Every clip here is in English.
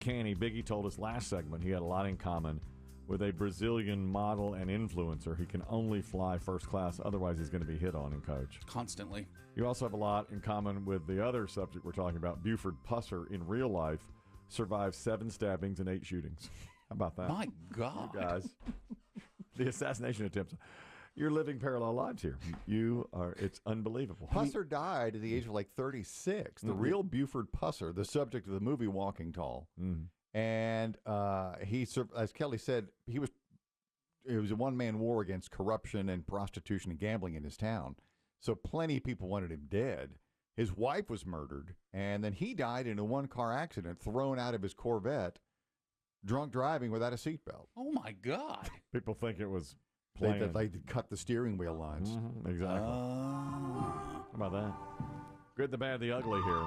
Canny, Biggie told us last segment he had a lot in common with a Brazilian model and influencer. He can only fly first class, otherwise he's going to be hit on and coach. Constantly. You also have a lot in common with the other subject we're talking about. Buford Pusser, in real life, survived 7 stabbings and 8 shootings. How about that? My God. You guys. The assassination attempts. You're living parallel lives here. It's unbelievable. Pusser died at the age of like 36. The real Buford Pusser, the subject of the movie Walking Tall. Mm-hmm. And he, as Kelly said, it was a one-man war against corruption and prostitution and gambling in his town. So plenty of people wanted him dead. His wife was murdered, and then he died in a one-car accident, thrown out of his Corvette, drunk driving without a seatbelt. Oh, my God. People think it was planned. They cut the steering wheel lines. Mm-hmm, exactly. How about that? Good, the bad, the ugly here.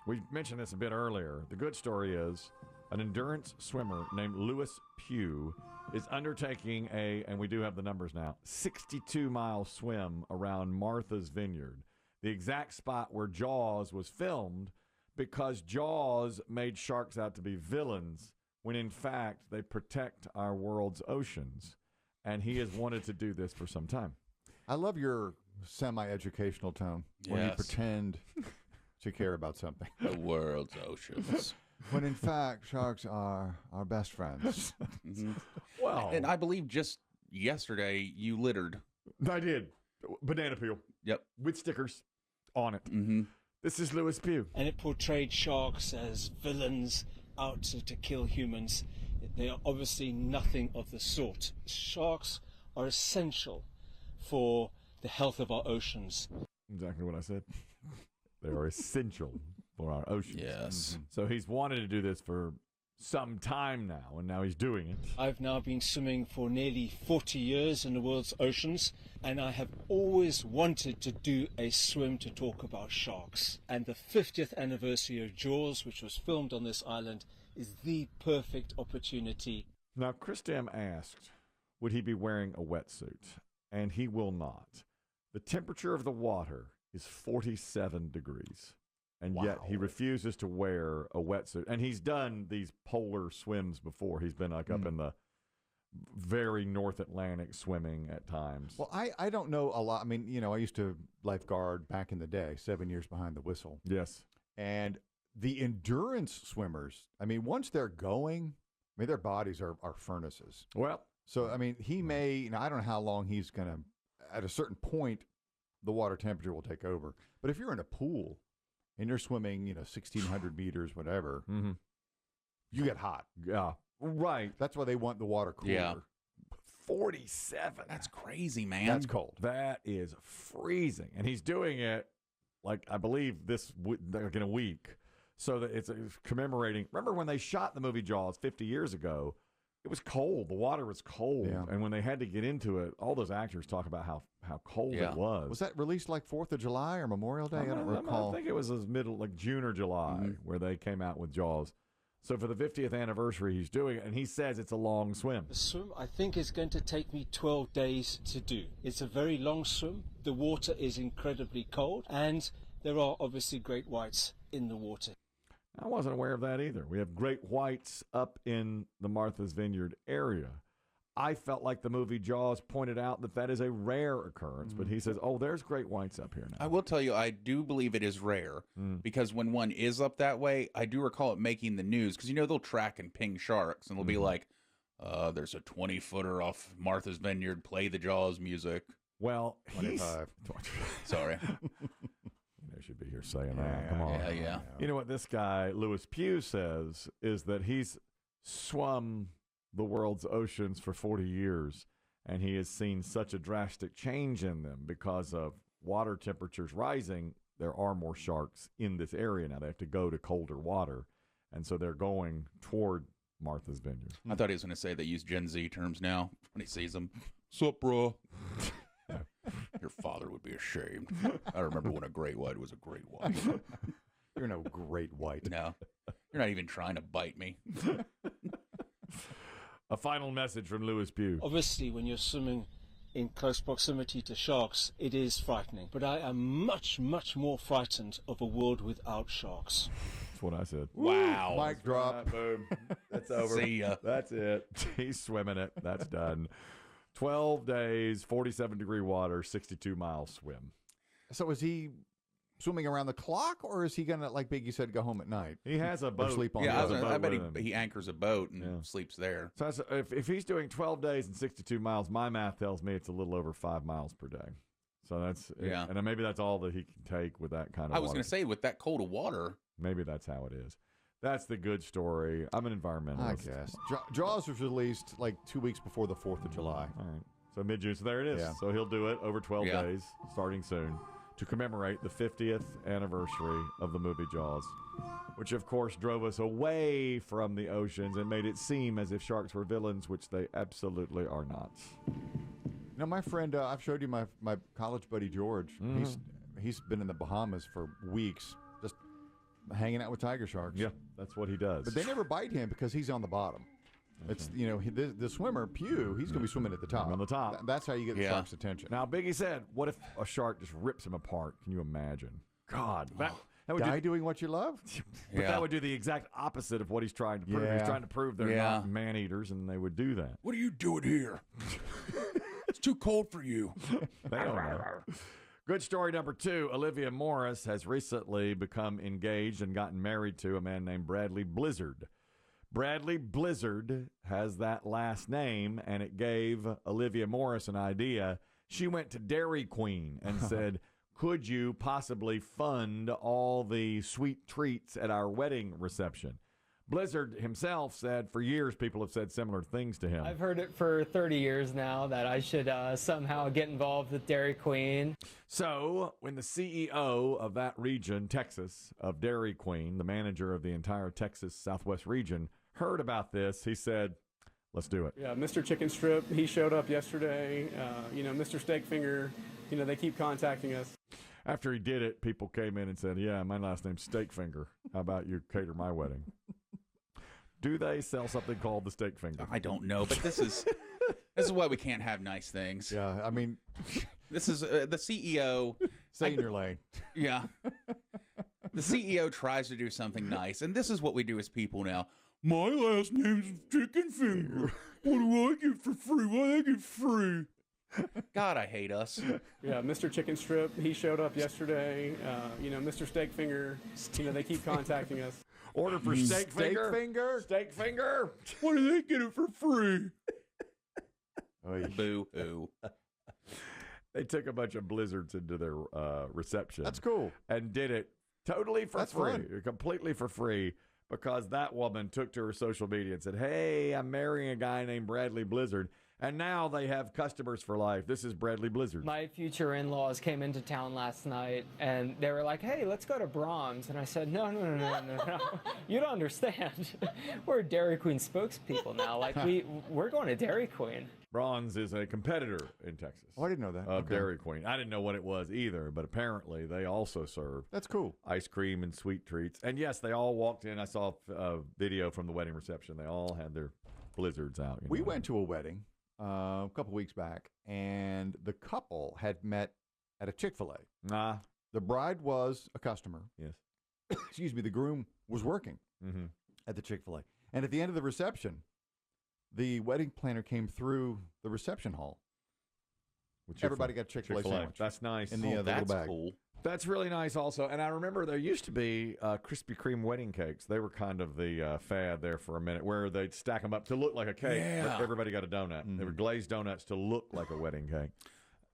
We mentioned this a bit earlier. The good story is an endurance swimmer named Lewis Pugh is undertaking and we do have the numbers now, 62-mile swim around Martha's Vineyard, the exact spot where Jaws was filmed, because Jaws made sharks out to be villains when in fact they protect our world's oceans. And he has wanted to do this for some time. I love your semi-educational tone when you pretend to care about something. The world's oceans. When in fact, sharks are our best friends. Mm-hmm. Well, and I believe just yesterday you littered. I did. Banana peel. Yep. With stickers on it. Mm-hmm. This is Lewis Pugh. And it portrayed sharks as villains out to kill humans. They are obviously nothing of the sort. Sharks are essential for the health of our oceans. Exactly what I said. They are essential for our oceans. Yes. Mm-hmm. So he's wanted to do this for some time now, and now he's doing it. I've now been swimming for nearly 40 years in the world's oceans, and I have always wanted to do a swim to talk about sharks. And the 50th anniversary of Jaws, which was filmed on this island, is the perfect opportunity. Now, Chris Demm asked, would he be wearing a wetsuit? And he will not. The temperature of the water is 47 degrees. And yet he refuses to wear a wetsuit. And he's done these polar swims before. He's been like up in the very North Atlantic swimming at times. Well, I don't know a lot. I mean, I used to lifeguard back in the day, 7 years behind the whistle. Yes. And the endurance swimmers, I mean, once they're going, I mean, their bodies are furnaces. Well. So, I mean, he may, I don't know how long he's going to, at a certain point, the water temperature will take over. But if you're in a pool, and you're swimming, 1,600 meters, whatever, you get hot. Yeah, right. That's why they want the water cooler. Yeah. 47. That's crazy, man. That's cold. That is freezing. And he's doing it, like, I believe like in a week. So that it's commemorating. Remember when they shot the movie Jaws 50 years ago? It was cold. The water was cold. Yeah. And when they had to get into it, all those actors talk about how cold it was. Was that released like 4th of July or Memorial Day? I don't recall. I think it was as middle, like June or July, where they came out with Jaws. So for the 50th anniversary, he's doing it, and he says it's a long swim. The swim, I think, is going to take me 12 days to do. It's a very long swim. The water is incredibly cold, and there are obviously great whites in the water. I wasn't aware of that either. We have great whites up in the Martha's Vineyard area. I felt like the movie Jaws pointed out that is a rare occurrence, but he says, there's great whites up here now. I will tell you, I do believe it is rare, because when one is up that way, I do recall it making the news, because, they'll track and ping sharks, and they'll be like, there's a 20-footer off Martha's Vineyard, play the Jaws music. Well, 25. Sorry. They should be here saying that. Come on. Yeah. You know what this guy, Lewis Pugh, says is that he's swum the world's oceans for 40 years, and he has seen such a drastic change in them because of water temperatures rising. There are more sharks in this area now. They have to go to colder water, and so they're going toward Martha's Vineyard. I thought he was going to say they use Gen Z terms now when he sees them. Sup, bro? Your father would be ashamed. I remember when a great white was a great white. You're no great white. No, you're not even trying to bite me. A final message from Lewis Pugh. Obviously, when you're swimming in close proximity to sharks, it is frightening. But I am much, much more frightened of a world without sharks. That's what I said. Wow. Mic drop. Boom. That's over. See ya. That's it. He's swimming it. That's done. 12 days, 47-degree water, 62-mile swim. So is he swimming around the clock, or is he going to, like Biggie said, go home at night? He has a boat. Or sleep on Yeah, the boat. I bet he anchors a boat and sleeps there. So if he's doing 12 days and 62 miles, my math tells me it's a little over 5 miles per day. So that's and maybe that's all that he can take with that kind of I was water. going to say, with that cold of water. Maybe that's how it is. That's the good story. I'm an environmentalist. I guess. Jaws was released like 2 weeks before the 4th of July. All right. So mid-June. So there it is. Yeah. So he'll do it over 12 days, starting soon, to commemorate the 50th anniversary of the movie Jaws, which, of course, drove us away from the oceans and made it seem as if sharks were villains, which they absolutely are not. You know, my friend, I've showed you my college buddy George. He's been in the Bahamas for weeks, just hanging out with tiger sharks. Yeah, that's what he does. But they never bite him because he's on the bottom. It's the swimmer Pew. He's going to be swimming at the top. On the top. That's how you get the shark's attention. Now, Biggie said, "What if a shark just rips him apart?" Can you imagine? God, that would Guy doing what you love. But that would do the exact opposite of what he's trying to prove. Yeah. He's trying to prove they're not man-eaters, and they would do that. What are you doing here? It's too cold for you. They don't know. Good story number 2. Olivia Morris has recently become engaged and gotten married to a man named Bradley Blizzard. Bradley Blizzard has that last name, and it gave Olivia Morris an idea. She went to Dairy Queen and said, could you possibly fund all the sweet treats at our wedding reception? Blizzard himself said for years people have said similar things to him. I've heard it for 30 years now that I should somehow get involved with Dairy Queen. So when the CEO of that region, Texas, of Dairy Queen, the manager of the entire Texas Southwest region, heard about this, he said, let's do it. Yeah, Mr. Chicken Strip, he showed up yesterday. Mr. Steak Finger, they keep contacting us. After he did it, people came in and said, yeah, my last name's Steak Finger. How about you cater my wedding? Do they sell something called the Steak Finger? I don't know, but this is why we can't have nice things. Yeah, I mean, This is the CEO. stay in your lane. Yeah. The CEO tries to do something nice, and this is what we do as people now. My last name's Chicken Finger. What do I get for free? What do I get free? God, I hate us. Yeah, Mr. Chicken Strip, he showed up yesterday. Mr. Steak Finger, they keep contacting us. Order for Steak Finger? Finger? Steak Finger? What do they get it for free? Oy. Boo-hoo. They took a bunch of blizzards into their reception. That's cool. And did it totally for That's free, fun. completely for free, because that woman took to her social media and said, hey, I'm marrying a guy named Bradley Blizzard. And now they have customers for life. This is Bradley Blizzard. My future in-laws came into town last night, and they were like, hey, let's go to Brahms. And I said, no. You don't understand. We're Dairy Queen spokespeople now. Like, we're going to Dairy Queen. Bronze is a competitor in Texas. Oh, I didn't know that. Of Okay. Dairy Queen. I didn't know what it was either, but apparently they also serve That's cool. ice cream and sweet treats. And yes, they all walked in. I saw a video from the wedding reception. They all had their blizzards out. We went to a wedding a couple weeks back, and the couple had met at a Chick-fil-A. Nah. The bride was a customer. Yes. Excuse me. The groom was working at the Chick-fil-A. And at the end of the reception, the wedding planner came through the reception hall. Everybody got a Chick-fil-A sandwich. That's nice. In the little That's bag. cool. That's really nice also. And I remember there used to be Krispy Kreme wedding cakes. They were kind of the fad there for a minute, where they'd stack them up to look like a cake, but everybody got a donut. They were glazed donuts to look like a wedding cake.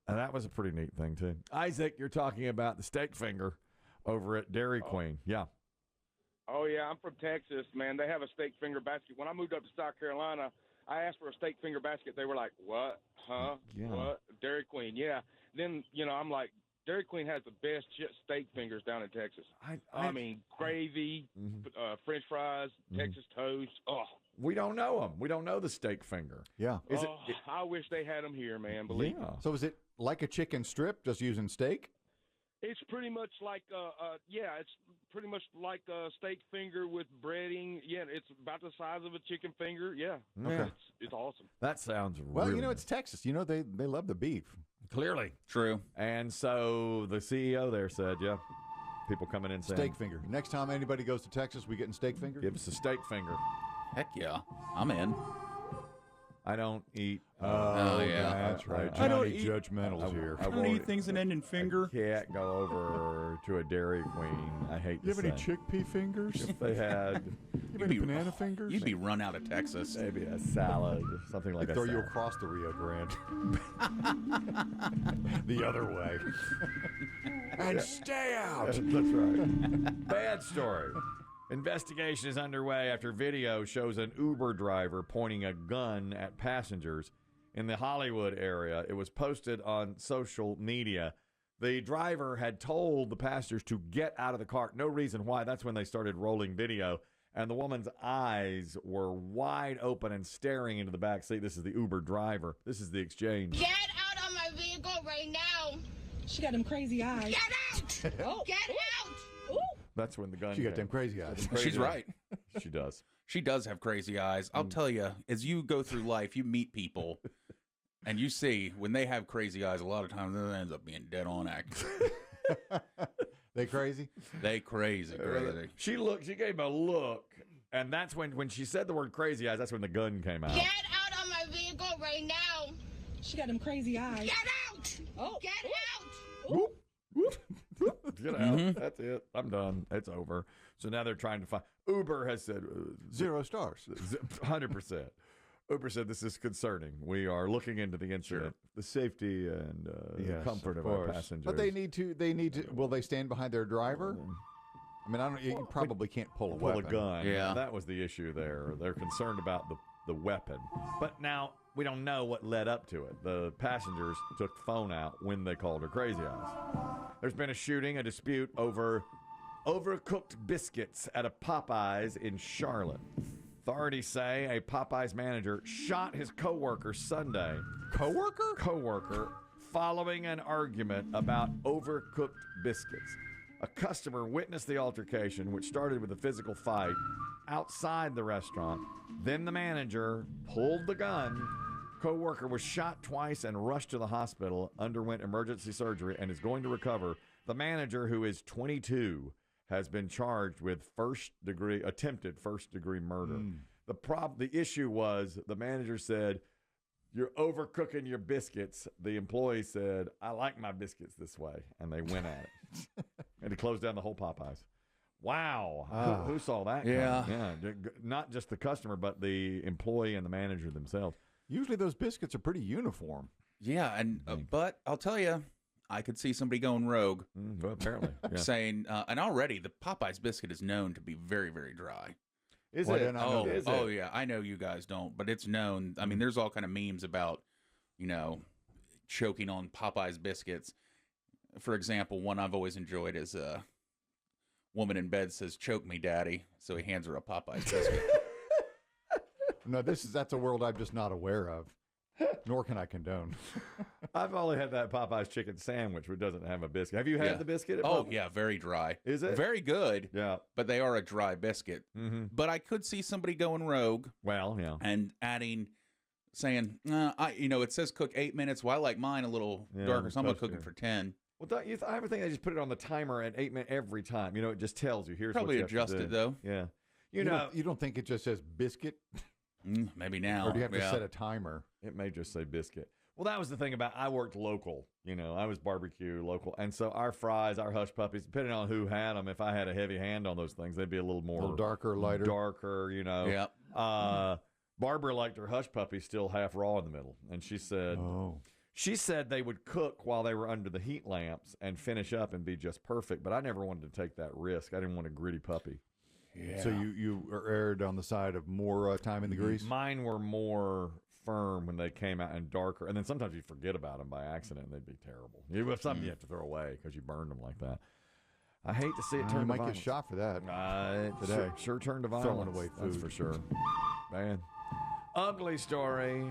And that was a pretty neat thing, too. Isaac, you're talking about the Steak Finger over at Dairy Queen. Yeah. Oh, yeah, I'm from Texas, man. They have a steak finger basket. When I moved up to South Carolina, I asked for a steak finger basket. They were like, what? Huh? Yeah. What? Dairy Queen, yeah. Then, I'm like, Dairy Queen has the best steak fingers down in Texas. I mean, gravy, French fries, Texas toast. Oh, we don't know them. We don't know the Steak Finger. Yeah. I wish they had them here, man. Believe me. So is it like a chicken strip, just using steak? It's pretty much like it's pretty much like a steak finger with breading. Yeah, it's about the size of a chicken finger. Yeah, Okay. It's awesome. That sounds Well, really it's Texas. They love the beef. clearly. True. And so the CEO there said, yeah, People coming in saying, Steak finger. Next time anybody goes to Texas, we getting steak finger? give us a steak finger. Heck yeah, I'm in. I don't eat. Oh, yeah. That's right. I don't Johnny eat- Judgmental's here. I I don't won't eat things that end in finger. Can't go over to a Dairy Queen. I hate to You have any say. chickpea fingers? If they had You have any banana fingers? You'd be run out of Texas. maybe a salad, something like They a throw you salad. across the Rio Grande. The other way. And stay out. That's right. Bad story. Investigation is underway after video shows an Uber driver pointing a gun at passengers in the Hollywood area. It was posted on social media. The driver had told the passengers to get out of the car. No reason why. That's when they started rolling video. And the woman's eyes were wide open and staring into the back seat. This is the Uber driver. This is the exchange. Get out of my vehicle right now. She got them crazy eyes. Get out. Get out. That's when the gun She got came. them crazy eyes. She's right. She does. She does have crazy eyes. I'll tell you, as you go through life, you meet people, and you see when they have crazy eyes, a lot of times it ends up being dead on accurate. They crazy? They crazy. She gave a look, and that's when she said the word crazy eyes, that's when the gun came out. Get out of my vehicle right now. She got them crazy eyes. Get out. Oh. Get out. Whoop, whoop, whoop. Get out. That's it. I'm done. It's over. So now they're trying to find. Uber has said 0 stars. 100%. Uber said this is concerning. We are looking into the incident, the safety and Yes, comfort of our passengers. But they need to. Will they stand behind their driver? I mean, I don't. You probably can't pull a pull a weapon. gun. Yeah. That was the issue there. They're concerned about the weapon. But now we don't know what led up to it. The passengers took the phone out when they called her crazy eyes. There's been a dispute over overcooked biscuits at a Popeyes in Charlotte. Authorities say a Popeyes manager shot his coworker Sunday. Coworker following an argument about overcooked biscuits. A customer witnessed the altercation, which started with a physical fight outside the restaurant. Then the manager pulled the gun. Coworker was shot twice and rushed to the hospital, underwent emergency surgery, and is going to recover. The manager, who is 22, has been charged with attempted first-degree murder. The issue was the manager said, "You're overcooking your biscuits." The employee said, "I like my biscuits this way," and they went at it. And to close down the whole Popeyes. Wow. Who saw that? Yeah. Yeah. Not just the customer, but the employee and the manager themselves. Usually those biscuits are pretty uniform. Yeah, and but I'll tell you, I could see somebody going rogue, Well, apparently. Yeah. saying, and already the Popeyes biscuit is known to be very, very dry. Is Why it? didn't I know that? Is Oh it? yeah, I know you guys don't, but it's known. I mean, there's all kind of memes about, choking on Popeyes biscuits. For example, one I've always enjoyed is a woman in bed says, "Choke me, daddy," so he hands her a Popeyes biscuit. No, that's a world I'm just not aware of, nor can I condone. I've only had that Popeye's chicken sandwich, which doesn't have a biscuit. Have you had Yeah. the biscuit? At Oh Popeyes? yeah, very dry. Is it? Very good, Yeah. but they are a dry biscuit. Mm-hmm. But I could see somebody going rogue Well, yeah. and saying, it says cook 8 minutes. Well, I like mine a little Yeah, darker, so I'm going to cook toastier. it for 10. Well, don't you I would think they just put it on the timer at 8 minutes every time. It just tells you. Here's Probably what you have to adjusted, do. though. Yeah. You don't think it just says biscuit, Maybe now. or do you have to yeah. set a timer? It may just say biscuit. Well, that was the thing about I worked local. I was barbecue local. And so our fries, our hush puppies, depending on who had them, if I had a heavy hand on those things, they'd be a little more A little darker, lighter. darker, Yeah. Barbara liked her hush puppies still half raw in the middle. And she said, She said they would cook while they were under the heat lamps and finish up and be just perfect. But I never wanted to take that risk. I didn't want a gritty puppy. Yeah. So you erred on the side of more time in the grease? Mine were more firm when they came out and darker. And then sometimes you forget about them by accident and they'd be terrible. You have something you have to throw away because you burned them like that. I hate to see it turn You to might violence. get shot for that. It today. Sure turned to Throwing violence. away That's food. for sure. Man. Ugly story.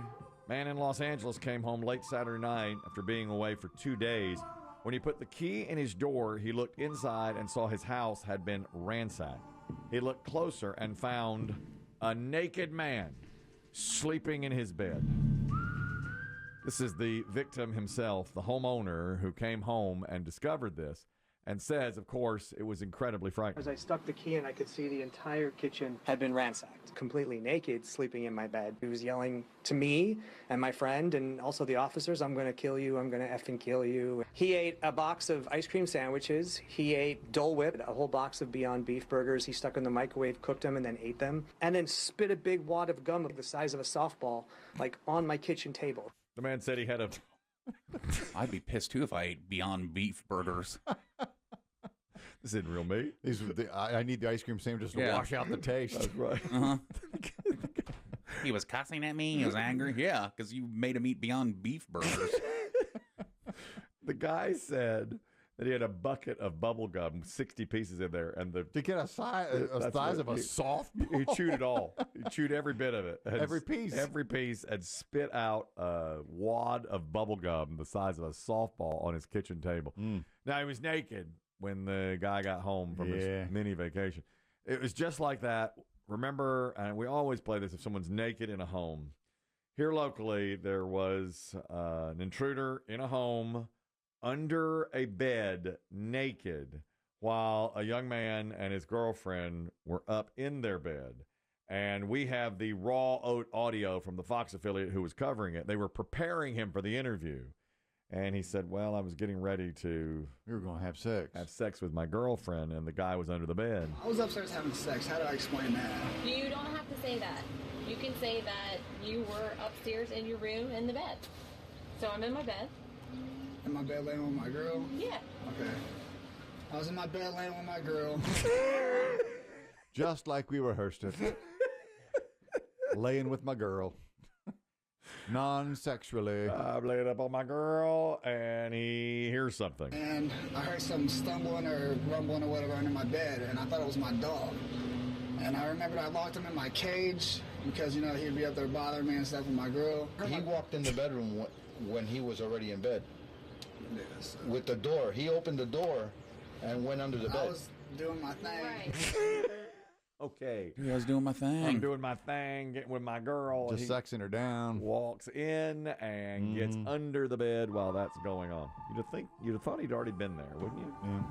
Man in Los Angeles came home late Saturday night after being away for 2 days. When he put the key in his door, he looked inside and saw his house had been ransacked. He looked closer and found a naked man sleeping in his bed. This is the victim himself, the homeowner, who came home and discovered this. and says, of course, it was incredibly frightening. As I stuck the key in, I could see the entire kitchen had been ransacked. Completely naked, sleeping in my bed. He was yelling to me and my friend and also the officers, "I'm going to kill you, I'm going to effing kill you." He ate a box of ice cream sandwiches. He ate Dole Whip, a whole box of Beyond Beef burgers. He stuck in the microwave, cooked them, and then ate them. And then spit a big wad of gum the size of a softball, like on my kitchen table. The man said he had a... I'd be pissed too if I ate Beyond Beef burgers. This isn't real meat. I need the ice cream sandwiches to wash out the taste. That's right. Uh-huh. He was cussing at me. He was angry. Yeah, because you made him eat Beyond Beef burgers. The guy said that he had a bucket of bubble gum, 60 pieces in there, and to get a size of a softball. He chewed it all. He chewed every bit of it. Every piece, and spit out a wad of bubble gum the size of a softball on his kitchen table. Now, he was naked when the guy got home from his mini vacation. It was just like that. Remember, and we always play this if someone's naked in a home. Here locally, there was an intruder in a home under a bed, naked, while a young man and his girlfriend were up in their bed. And we have the raw audio from the Fox affiliate who was covering it. They were preparing him for the interview. And he said, well, I was getting ready to... We were going to have sex. Have sex with my girlfriend, and the guy was under the bed. I was upstairs having sex. How do I explain that? You don't have to say that. You can say that you were upstairs in your room in the bed. So I'm in my bed. In my bed laying with my girl? Yeah. Okay. I was in my bed laying with my girl. Just like we rehearsed it. Laying with my girl. Non-sexually. I'm laying up on my girl, and he hears something. And I heard some stumbling or rumbling or whatever under my bed, and I thought it was my dog. And I remembered I locked him in my cage because, you know, he'd be up there bothering me and stuff with my girl. He walked in the bedroom when he was already in bed. Yes. With the door. He opened the door and went under the bed. I was doing my thing. Right. Okay. I was doing my thing. I'm doing my thing, getting with my girl. Just sexing her down. Walks in and gets under the bed while that's going on. You'd have thought he'd already been there, wouldn't you? Yeah.